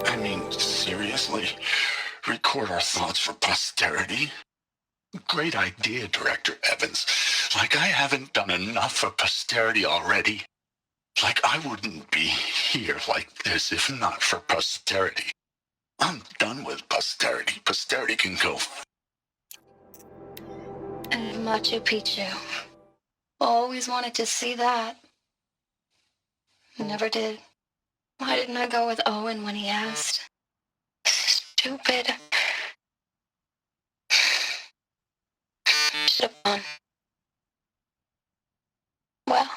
I mean, seriously? Record our thoughts for posterity? Great idea, Director Evans. Like I haven't done enough for posterity already. Like I wouldn't be here like this if not for posterity. I'm done with posterity. Posterity can go. And Machu Picchu. Always wanted to see that. Never did. Why didn't I go with Owen when he asked? Stupid. Should have gone. Well.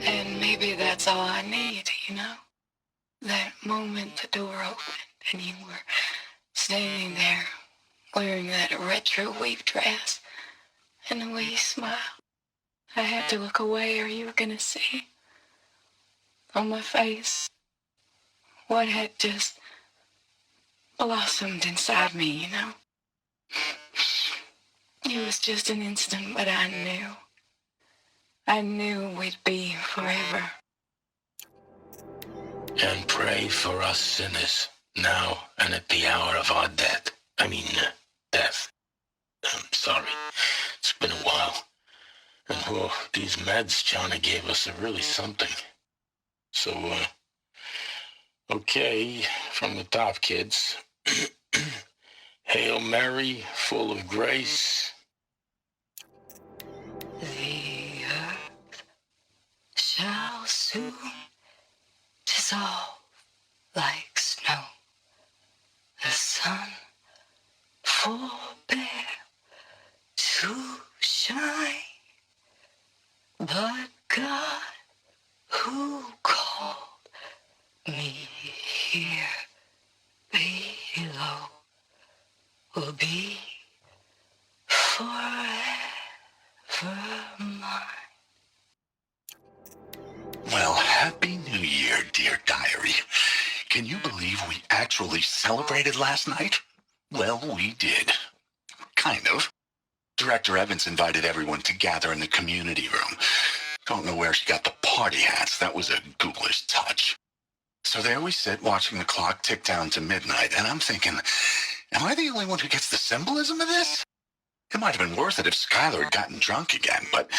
And maybe that's all I need, you know? That moment the door opened and you were standing there wearing that retro wave dress and the way you smiled. I had to look away or you were gonna see on my face what had just blossomed inside me, you know? It was just an instant, but I knew. I knew we'd be forever. And pray for us sinners, now and at the hour of our death. Death. I'm sorry. It's been a while. And whoa, these meds Johnny gave us are really something. So, okay, from the top, kids. Hail Mary, full of grace. The earth shall soon dissolve like snow. The sun forbear to shine. But God, who called me here below, will be forever mine. Well, Happy New Year, dear diary. Can you believe we actually celebrated last night? Well, we did. Kind of. Director Evans invited everyone to gather in the community room. Don't know where she got the party hats. That was a ghoulish touch. So there we sit watching the clock tick down to midnight, and I'm thinking, am I the only one who gets the symbolism of this? It might have been worth it if Skylar had gotten drunk again, but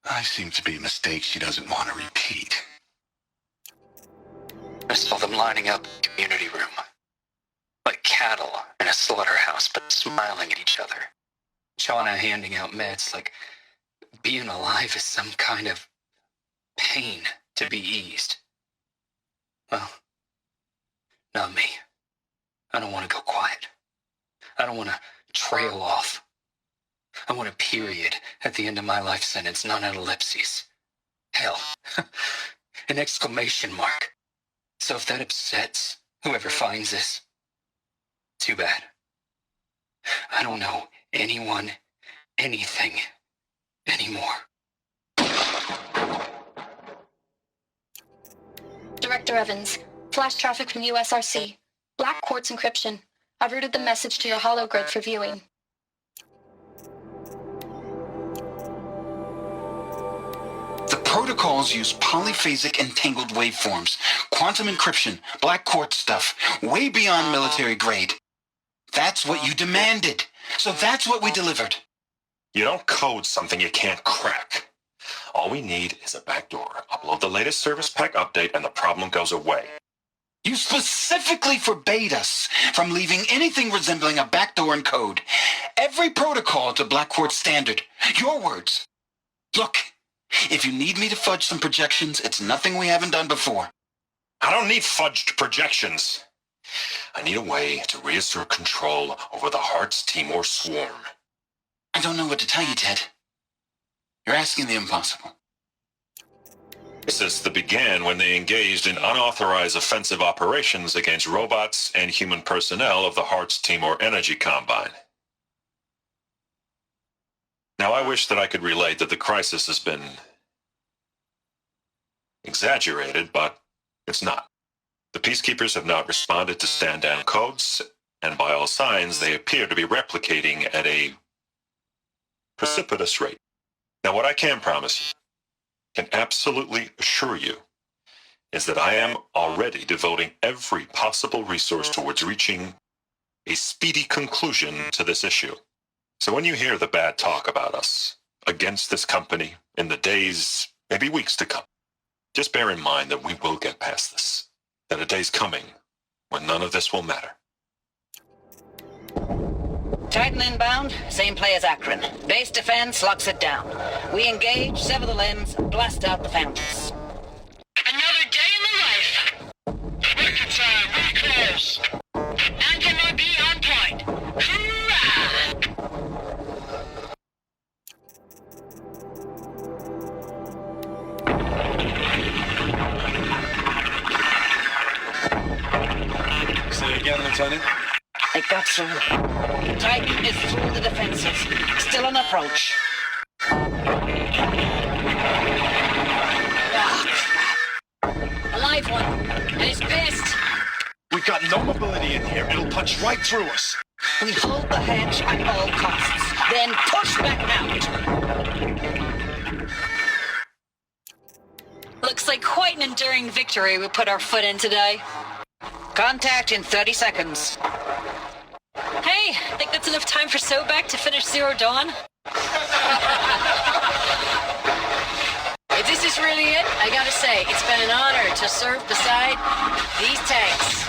I seem to be a mistake she doesn't want to repeat. I saw them lining up in the community room, like cattle in a slaughterhouse, but smiling at each other. Shauna handing out meds like being alive is some kind of pain to be eased. Well, not me. I don't want to go quiet. I don't want to trail off. I want a period at the end of my life sentence, not an ellipses. Hell, an exclamation mark. So if that upsets whoever finds this, too bad. I don't know anyone, anything, anymore. Director Evans, flash traffic from USRC. Black quartz encryption. I've routed the message to your hologrid for viewing. The protocols use polyphasic entangled waveforms, quantum encryption, black quartz stuff, way beyond military grade. That's what you demanded. So that's what we delivered. You don't code something you can't crack. All we need is a backdoor. Upload the latest service pack update and the problem goes away. You specifically forbade us from leaving anything resembling a backdoor in code. Every protocol to Black Quartz standard. Your words. Look, if you need me to fudge some projections, it's nothing we haven't done before. I don't need fudged projections. I need a way to reassert control over the Hearts team or swarm. I don't know what to tell you, Ted. You're asking the impossible. Since the began when they engaged in unauthorized offensive operations against robots and human personnel of the Hearts Timor Energy Combine. Now, I wish that I could relate that the crisis has been exaggerated, but it's not. The Peacekeepers have not responded to stand-down codes, and by all signs, they appear to be replicating at a precipitous rate. Now, what I can promise you, can absolutely assure you, is that I am already devoting every possible resource towards reaching a speedy conclusion to this issue. So when you hear the bad talk about us against this company in the days, maybe weeks to come, just bear in mind that we will get past this. That a day's coming when none of this will matter. Titan inbound, same play as Akron. Base defense locks it down. We engage, sever the limbs, blast out the fountains. Another day in the life. Record time, reclose. Anti-MRB on point. Hoorah! Say it again, Lieutenant. It got through. Titan is through the defenses. Still on approach. Ah, crap. A live one. And he's pissed. We've got no mobility in here. It'll punch right through us. We hold the hedge at all costs. Then push back out. Looks like quite an enduring victory we put our foot in today. Contact in 30 seconds. Hey, think that's enough time for Sobek to finish Zero Dawn? If this is really it, I gotta say, it's been an honor to serve beside these tanks.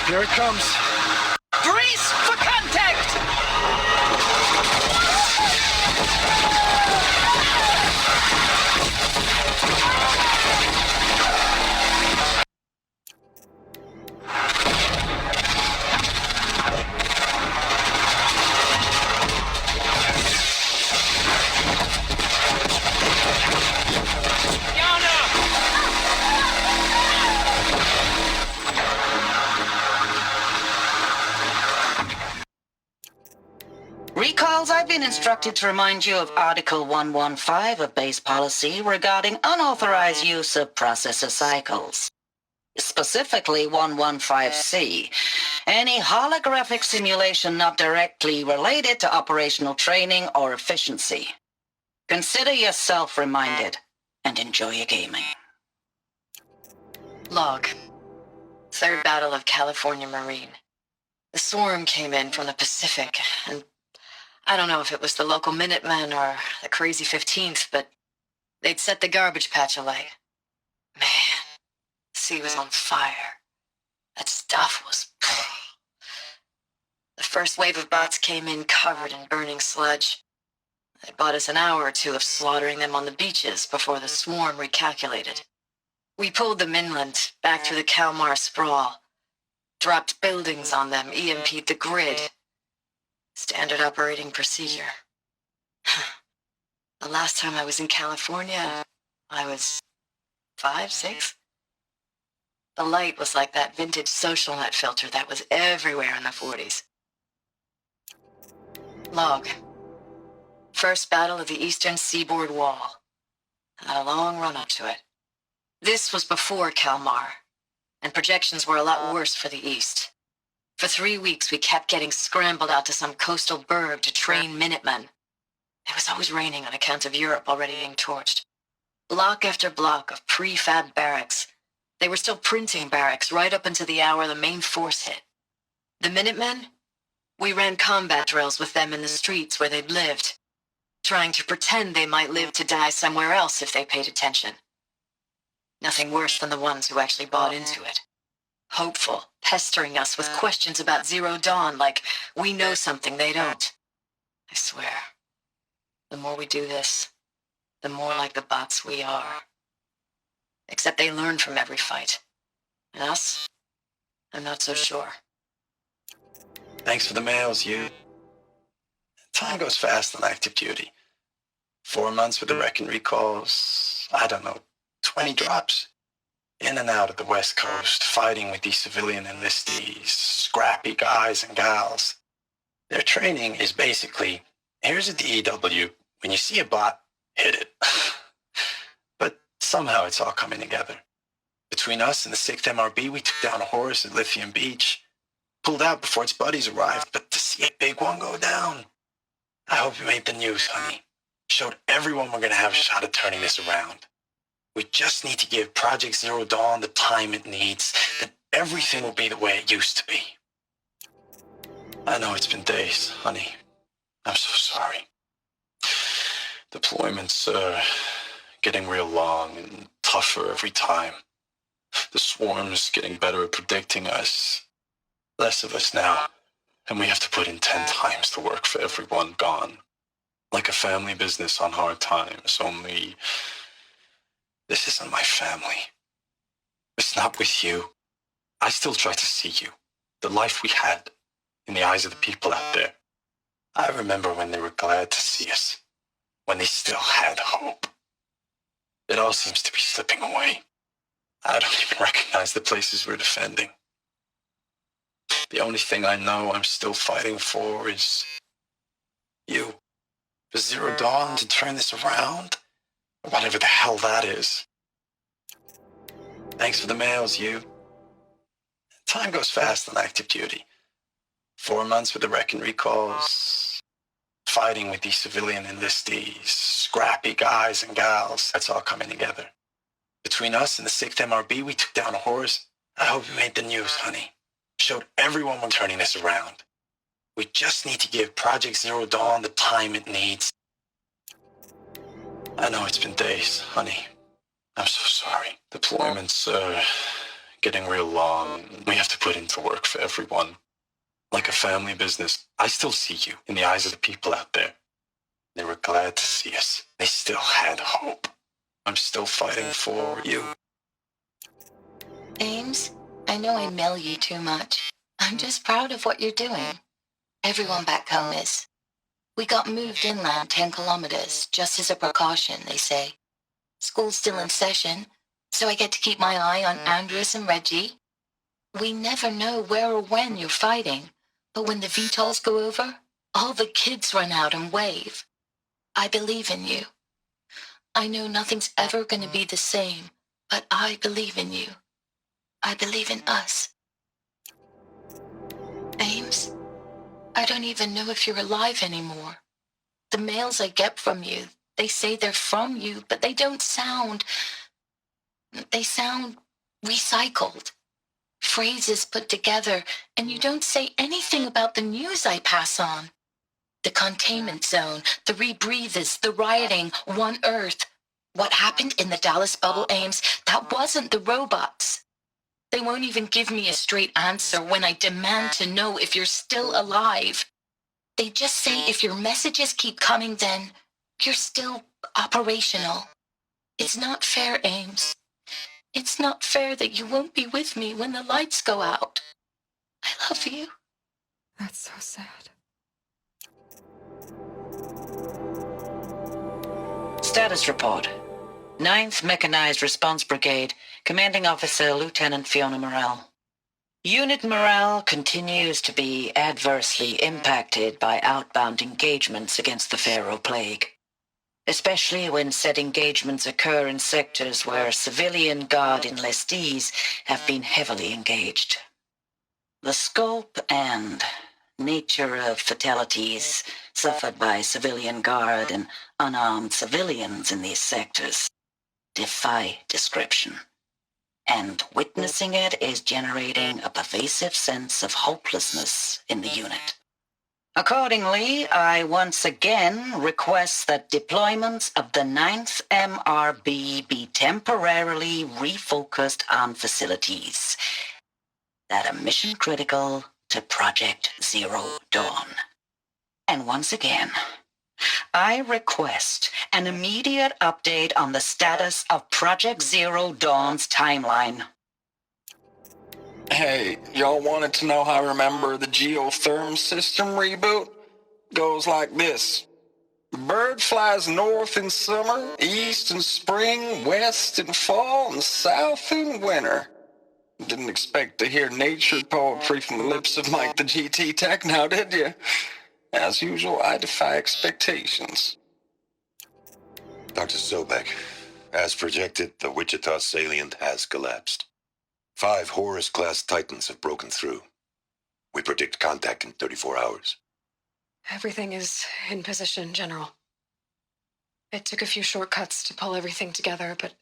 Here it comes. Brace for contact! Recalls, I've been instructed to remind you of Article 115 of base policy regarding unauthorized use of processor cycles. Specifically 115C, any holographic simulation not directly related to operational training or efficiency. Consider yourself reminded and enjoy your gaming. Log. Third Battle of California Marine. The swarm came in from the Pacific, and I don't know if it was the local Minutemen or the crazy 15th, but they'd set the garbage patch alight. Man, the sea was on fire. That stuff was... The first wave of bots came in covered in burning sludge. It bought us an hour or two of slaughtering them on the beaches before the swarm recalculated. We pulled them inland, back through the Kalmar sprawl. Dropped buildings on them, EMP'd the grid. Standard operating procedure. The last time I was in California, I was 5, 6? The light was like that vintage social net filter that was everywhere in the 40s. Log. First battle of the eastern seaboard wall. Had a long run up to it. This was before Kalmar, and projections were a lot worse for the east. For 3 weeks, we kept getting scrambled out to some coastal burg to train Minutemen. It was always raining on account of Europe already being torched. Block after block of prefab barracks. They were still printing barracks right up until the hour the main force hit. The Minutemen? We ran combat drills with them in the streets where they'd lived, trying to pretend they might live to die somewhere else if they paid attention. Nothing worse than the ones who actually bought into it. Hopeful, pestering us with questions about Zero Dawn like we know something they don't. I swear, the more we do this, the more like the bots we are. Except they learn from every fight. And us? I'm not so sure. Thanks for the mails, you. Time goes fast on active duty. 4 months with the wreck and recalls, I don't know, 20 drops. In and out of the West Coast, fighting with these civilian enlistees, scrappy guys and gals. Their training is basically, here's a DEW, when you see a bot, hit it. But somehow it's all coming together. Between us and the 6th MRB, we took down a horse at Lithium Beach. Pulled out before its buddies arrived, but to see a big one go down. I hope you made the news, honey. Showed everyone we're going to have a shot at turning this around. We just need to give Project Zero Dawn the time it needs, then everything will be the way it used to be. I know it's been days, honey. I'm so sorry. Deployments are getting real long and tougher every time. The swarm's getting better at predicting us. Less of us now, and we have to put in 10 times the work for everyone gone. Like a family business on hard times, only this isn't my family. It's not with you. I still try to see you, the life we had, in the eyes of the people out there. I remember when they were glad to see us, when they still had hope. It all seems to be slipping away. I don't even recognize the places we're defending. The only thing I know I'm still fighting for is you. For Zero Dawn to turn this around, or whatever the hell that is. Thanks for the mails, you. Time goes fast on active duty. 4 months with the wrecking recalls, fighting with these civilian enlistees, scrappy guys and gals, that's all coming together. Between us and the 6th MRB, we took down a horse. I hope you made the news, honey. Showed everyone we're turning this around. We just need to give Project Zero Dawn the time it needs. I know it's been days, honey. I'm so sorry. Deployments are getting real long. We have to put into work for everyone. Like a family business, I still see you in the eyes of the people out there. They were glad to see us. They still had hope. I'm still fighting for you. Ames, I know I mail you too much. I'm just proud of what you're doing. Everyone back home is. We got moved inland 10 kilometers, just as a precaution, they say. School's still in session, so I get to keep my eye on Andres and Reggie. We never know where or when you're fighting, but when the VTOLs go over, all the kids run out and wave. I believe in you. I know nothing's ever going to be the same, but I believe in you. I believe in us. Ames, I don't even know if you're alive anymore. The mails I get from you, they say they're from you, but they don't sound... They sound recycled. Phrases put together, and you don't say anything about the news I pass on. The containment zone, the rebreathers, the rioting, One Earth. What happened in the Dallas bubble, Ames, that wasn't the robots. They won't even give me a straight answer when I demand to know if you're still alive. They just say if your messages keep coming, then you're still operational. It's not fair, Ames. It's not fair that you won't be with me when the lights go out. I love you. That's so sad. Status report. 9th Mechanized Response Brigade, Commanding Officer Lieutenant Fiona Morrell. Unit morale continues to be adversely impacted by outbound engagements against the Pharaoh Plague, especially when said engagements occur in sectors where civilian Guard enlistees have been heavily engaged. The scope and nature of fatalities suffered by civilian Guard and unarmed civilians in these sectors defy description, and witnessing it is generating a pervasive sense of hopelessness in the unit. Accordingly, I once again request that deployments of the 9th MRB be temporarily refocused on facilities that are mission critical to Project Zero Dawn. And once again, I request an immediate update on the status of Project Zero Dawn's timeline. Hey, y'all wanted to know how I remember the geotherm system reboot? Goes like this. Bird flies north in summer, east in spring, west in fall, and south in winter. Didn't expect to hear nature poetry from the lips of Mike the GT Tech now, did you? As usual, I defy expectations. Dr. Sobek, as projected, the Wichita salient has collapsed. 5 Horus-class Titans have broken through. We predict contact in 34 hours. Everything is in position, General. It took a few shortcuts to pull everything together, but